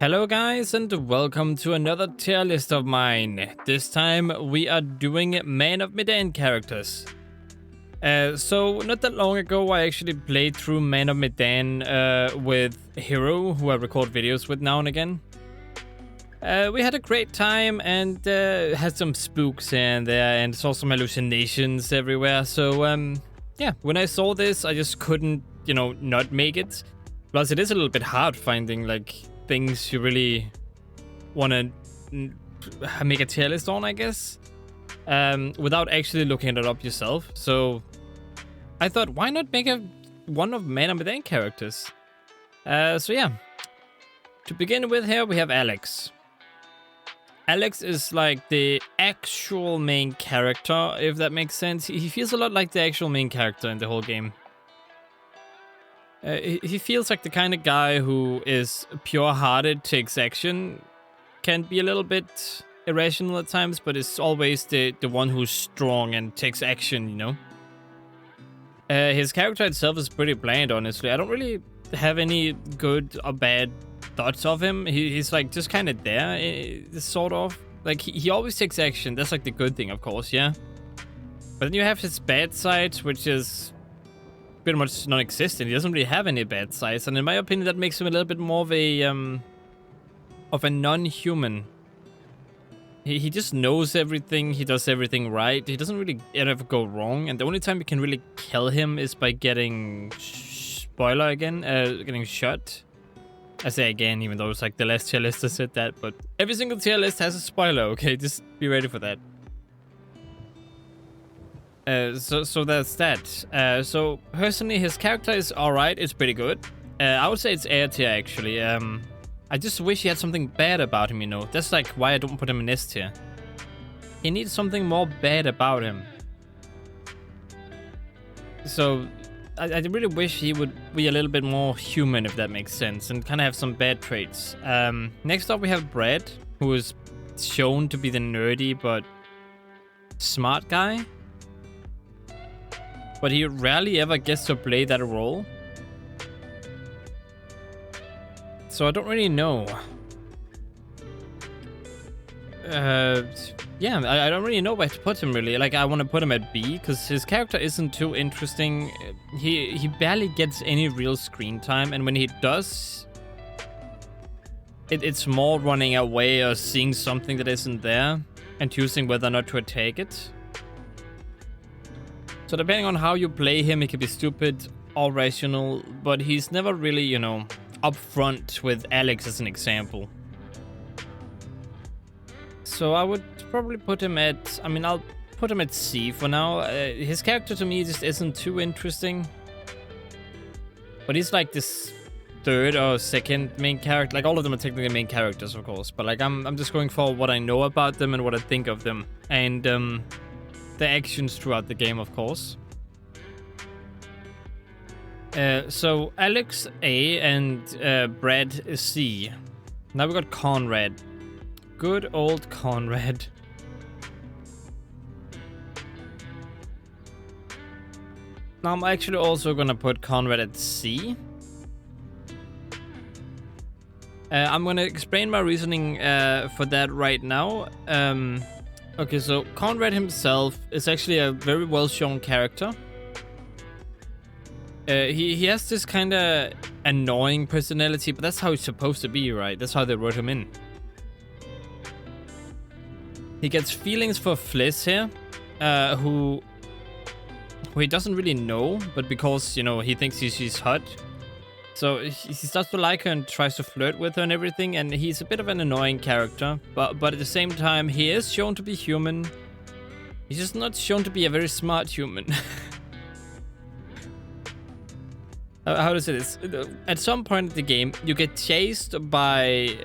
Hello guys and welcome to another tier list of mine. This time we are doing Man of Medan characters. So not that long ago I actually played through Man of Medan with Hero, who I record videos with now and again. We had a great time and had some spooks here and there and saw some hallucinations everywhere. So yeah, when I saw this I just couldn't, not make it. Plus it is a little bit hard finding things you really want to make a tier list on, I guess, without actually looking it up yourself. So I thought, why not make one of Man of Medan characters? So yeah, to begin with, here we have Alex. Alex is like the actual main character, if that makes sense. He feels a lot like the actual main character in the whole game. He feels like the kind of guy who is pure-hearted, takes action, can be a little bit irrational at times, but is always the one who's strong and takes action, His character itself is pretty bland, honestly. I don't really have any good or bad thoughts of him. He's like just kind of there, sort of. Like he always takes action. That's like the good thing, of course, yeah. But then you have his bad side, which is pretty much non-existent. He doesn't really have any bad sides, and in my opinion that makes him a little bit more of a non-human. He just knows everything, he does everything right, he doesn't really ever go wrong, and the only time you can really kill him is by getting spoiler again, getting shot. I say again, even though it's like the last tier list I said that, but every single tier list has a spoiler, okay? Just be ready for that. So that's that. So personally, his character is alright. It's pretty good. I would say it's A tier actually. I just wish he had something bad about him, That's like why I don't put him in S tier. He needs something more bad about him. So I really wish he would be a little bit more human, if that makes sense, and kind of have some bad traits. Next up we have Brad, who is shown to be the nerdy but smart guy. But he rarely ever gets to play that role. So I don't really know. Yeah, I don't really know where to put him, really. Like, I want to put him at B, because his character isn't too interesting. He barely gets any real screen time, and when he does, it's more running away or seeing something that isn't there, and choosing whether or not to attack it. So depending on how you play him, he could be stupid or rational, but he's never really, upfront with Alex as an example. So I would probably put him at, I'll put him at C for now. His character to me just isn't too interesting. But he's like this third or second main character. Like all of them are technically main characters, of course. But like I'm just going for what I know about them and what I think of them. And the actions throughout the game, of course. So Alex A and Brad C. Now we got Conrad. Good old Conrad. Now I'm actually also gonna put Conrad at C. I'm gonna explain my reasoning for that right now. Okay, so Conrad himself is actually a very well-shown character. He has this kind of annoying personality, but that's how he's supposed to be, right? That's how they wrote him in. He gets feelings for Fliss here, who he doesn't really know, but because, he thinks she's hot. So he starts to like her and tries to flirt with her and everything, and he's a bit of an annoying character, but at the same time, he is shown to be human. He's just not shown to be a very smart human. How to say this? At some point in the game, you get chased by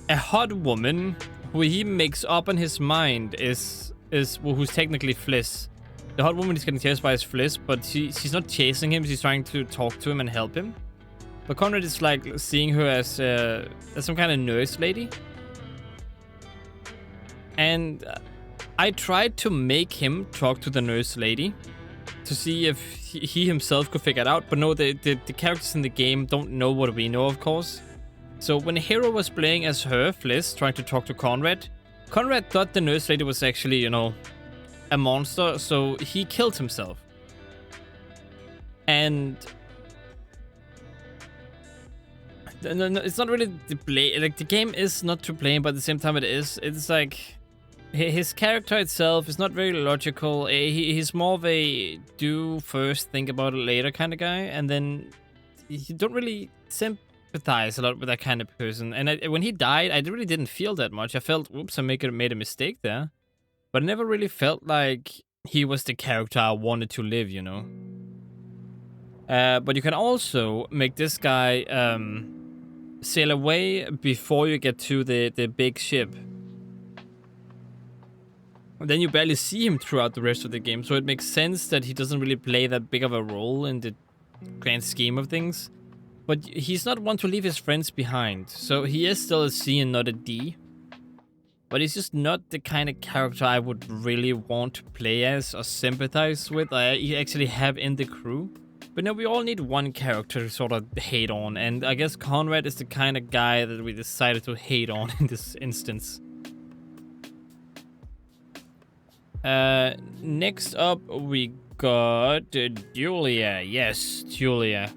a hot woman who he makes up in his mind is who's technically Fliss. The hot woman is getting chased by his Fliss, but she's not chasing him. She's trying to talk to him and help him. But Conrad is like seeing her as some kind of nurse lady. And I tried to make him talk to the nurse lady to see if he himself could figure it out. But no, the characters in the game don't know what we know, of course. So when Hero was playing as her, Fliss, trying to talk to Conrad, Conrad thought the nurse lady was actually, you know, a monster, so he killed himself. And no, it's not really the play. Like, the game is not to blame, but at the same time it is. It's like his character itself is not very logical. He's more of a do first, think about it later kind of guy, and then you don't really sympathize a lot with that kind of person. And when he died, I really didn't feel that much. I felt, whoops, I made a mistake there. But I never really felt like he was the character I wanted to live, you know? But you can also make this guy sail away before you get to the big ship. And then you barely see him throughout the rest of the game, so it makes sense that he doesn't really play that big of a role in the grand scheme of things. But he's not one to leave his friends behind, so he is still a C and not a D. But he's just not the kind of character I would really want to play as or sympathize with, or actually have in the crew. But no, we all need one character to sort of hate on, and I guess Conrad is the kind of guy that we decided to hate on in this instance. Next up we got Julia. Yes, Julia.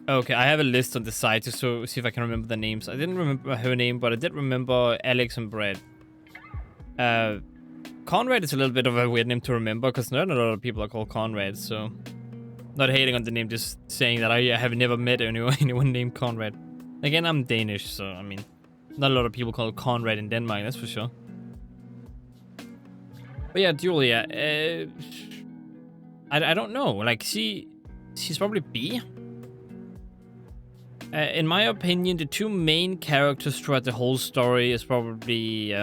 Okay, I have a list on the side to see if I can remember the names. I didn't remember her name, but I did remember Alex and Brad. Conrad is a little bit of a weird name to remember, because not a lot of people are called Conrad, so... Not hating on the name, just saying that I have never met anyone named Conrad. Again, I'm Danish, so, I mean... Not a lot of people call Conrad in Denmark, that's for sure. But yeah, Julia, I don't know, like, she's probably B. In my opinion, the two main characters throughout the whole story is probably,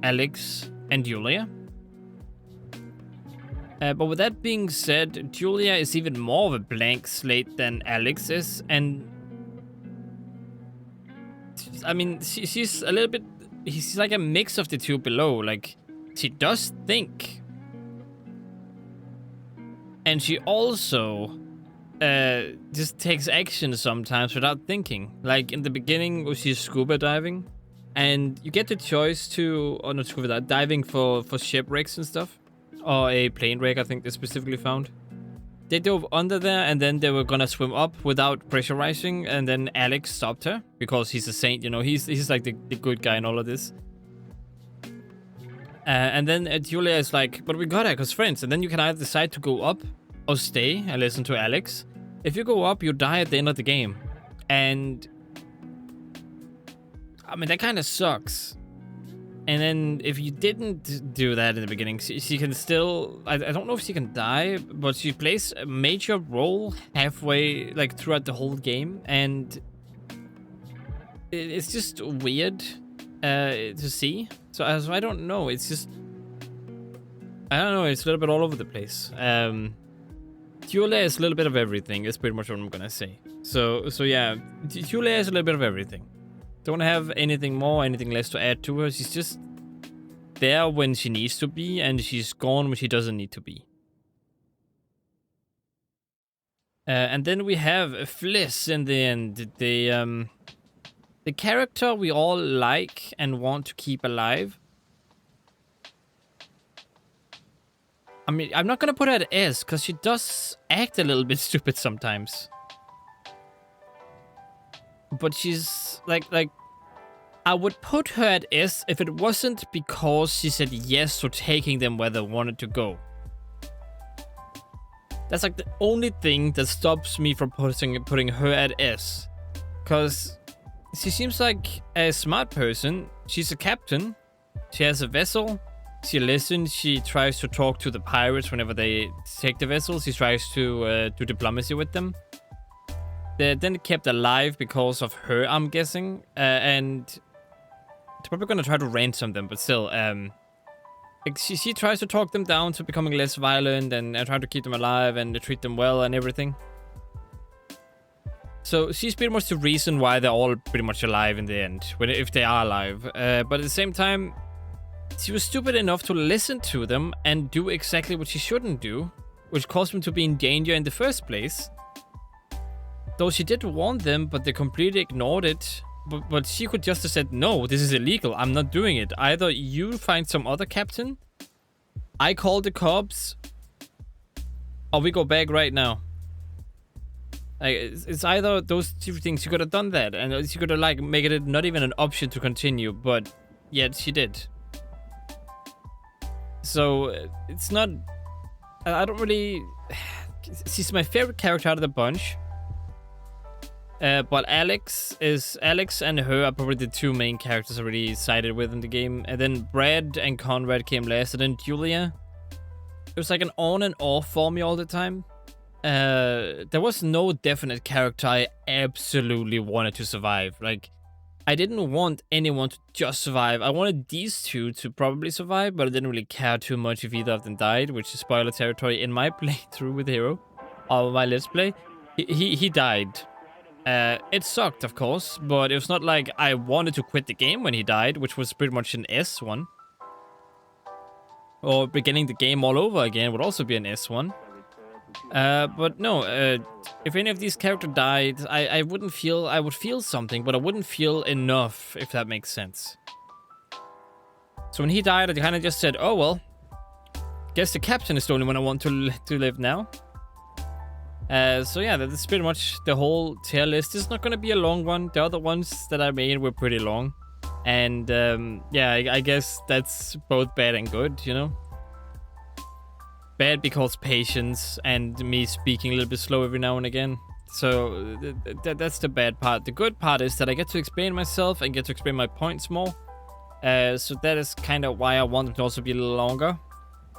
Alex and Julia. But with that being said, Julia is even more of a blank slate than Alex is, and I mean, she's a little bit, she's like a mix of the two below. Like, she does think, and she also just takes action sometimes without thinking. Like in the beginning, she's scuba diving, and you get the choice to, or not scuba diving for shipwrecks and stuff. Or a plane wreck, I think they specifically found. They dove under there, and then they were gonna swim up without pressurizing, and then Alex stopped her, because he's a saint, you know, he's like the good guy in all of this. And then Julia is like, but we got her as friends, and then you can either decide to go up or stay and listen to Alex. If you go up, you die at the end of the game. And I mean, that kind of sucks. And then if you didn't do that in the beginning, she can still... I don't know if she can die, but she plays a major role halfway, like, throughout the whole game. And it's just weird to see. So I don't know. It's just... I don't know. It's a little bit all over the place. Julia is a little bit of everything. Is pretty much what I'm gonna say. So yeah, Julia is a little bit of everything. Don't have anything more, anything less to add to her. She's just there when she needs to be, and she's gone when she doesn't need to be. And then we have Fliss in the end. The character we all like and want to keep alive. I mean, I'm not gonna put her at S, because she does act a little bit stupid sometimes. But she's like I would put her at S if it wasn't because she said yes to taking them where they wanted to go. That's like the only thing that stops me from putting her at S. Because she seems like a smart person. She's a captain. She has a vessel. She listens. She tries to talk to the pirates whenever they take the vessel. She tries to do diplomacy with them. They're then kept alive because of her, I'm guessing. And they're probably going to try to ransom them, but still. Like she tries to talk them down to becoming less violent and try to keep them alive and treat them well and everything. So she's pretty much the reason why they're all pretty much alive in the end, if they are alive. But at the same time, she was stupid enough to listen to them and do exactly what she shouldn't do, which caused them to be in danger in the first place. Though she did warn them, but they completely ignored it. But she could just have said, no, this is illegal. I'm not doing it. Either you find some other captain, I call the cops, or we go back right now. Like, it's either those two things. You could have done that, and she could have like made it not even an option to continue, but yet she did. So it's not. I don't really. She's my favorite character out of the bunch. But Alex and her are probably the two main characters I already sided with in the game. And then Brad and Conrad came last, and then Julia. It was like an on and off for me all the time. There was no definite character I absolutely wanted to survive. Like, I didn't want anyone to just survive. I wanted these two to probably survive, but I didn't really care too much if either of them died, which is spoiler territory in my playthrough with Hero, or my Let's Play. He died. It sucked, of course, but it was not like I wanted to quit the game when he died, which was pretty much an S1. Or beginning the game all over again would also be an S1. But no, if any of these characters died, I would feel something, but I wouldn't feel enough, if that makes sense. So when he died, I kind of just said, oh well, guess the captain is the only one I want to live now. So yeah, that's pretty much the whole tier list. This is not going to be a long one. The other ones that I made were pretty long. And yeah, I guess that's both bad and good, you know? Bad because patience and me speaking a little bit slow every now and again. So that's the bad part. The good part is that I get to explain myself and get to explain my points more. So that is kind of why I want them to also be a little longer.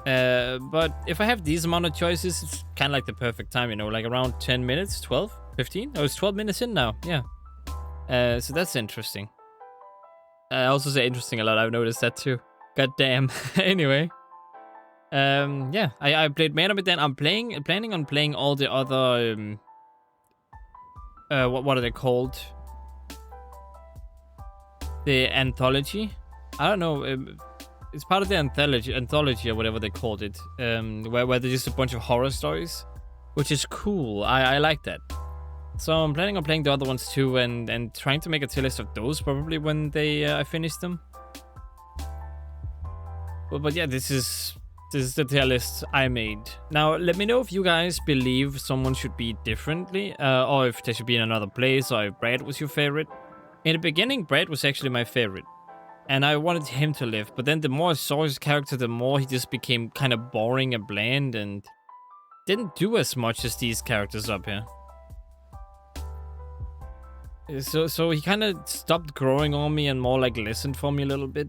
But if I have these amount of choices, it's kind of like the perfect time, you know, like around 10 minutes, 12, 15? Oh, it's 12 minutes in now, yeah. So that's interesting. I also say interesting a lot, I've noticed that too. God damn. Anyway. Yeah, I played Medan, but then I'm planning on playing all the other, what are they called? The anthology? I don't know, it's part of the anthology or whatever they called it, where there's just a bunch of horror stories, which is cool. I like that. So I'm planning on playing the other ones too, and trying to make a tier list of those probably when I finish them. But yeah, this is the tier list I made. Now, let me know if you guys believe someone should be differently, or if they should be in another place, or if Brad was your favorite. In the beginning, Brad was actually my favorite. And I wanted him to live, but then the more I saw his character, the more he just became kind of boring and bland and didn't do as much as these characters up here. So he kind of stopped growing on me and more like listened for me a little bit.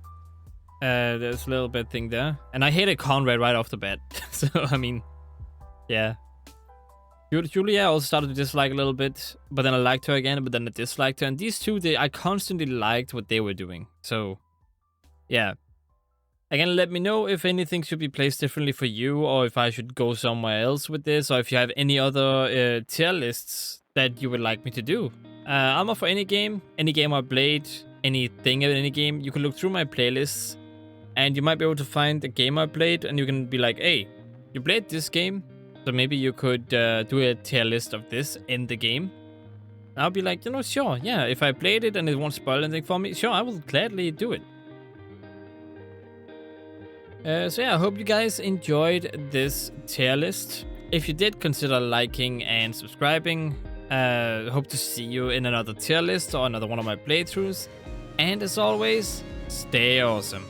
There's a little bit thing there. And I hated Conrad right off the bat. So, I mean, yeah. Julia I also started to dislike a little bit, but then I liked her again, but then I disliked her. And these two, I constantly liked what they were doing. So, yeah. Again, let me know if anything should be placed differently for you, or if I should go somewhere else with this, or if you have any other tier lists that you would like me to do. I'm up for any game I played, anything in any game. You can look through my playlists, and you might be able to find a game I played, and you can be like, hey, you played this game, so maybe you could do a tier list of this in the game. I'll be like, you know, sure, yeah, if I played it and it won't spoil anything for me, sure, I will gladly do it. So yeah, I hope you guys enjoyed this tier list. If you did, consider liking and subscribing. Hope to see you in another tier list or another one of my playthroughs. And as always, stay awesome.